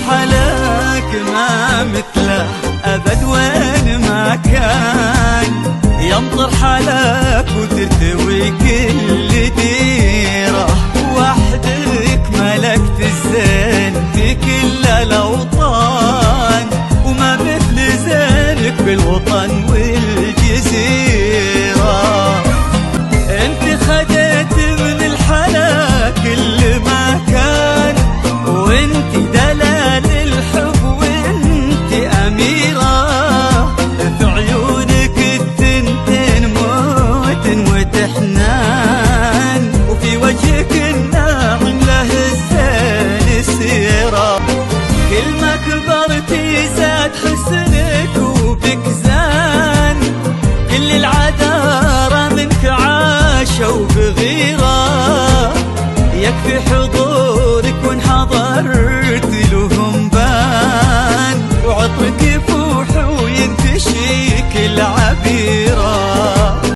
حلاك ما مثله أبد وين ما كان، يمطر حلاك وترتوي كل ديره، وحدك ملكت الزين في كل الأوطان، وما مثل زينك بالوطن والجزيرة. انت خديت من الحلا كل ما كان، وانت دلال الحب وانت أميرة، في عيونك التنتين موت وتحنان، وفي وجهك الناعم له الزين سيرة. كل ما كبرتي زاد حسنك وبك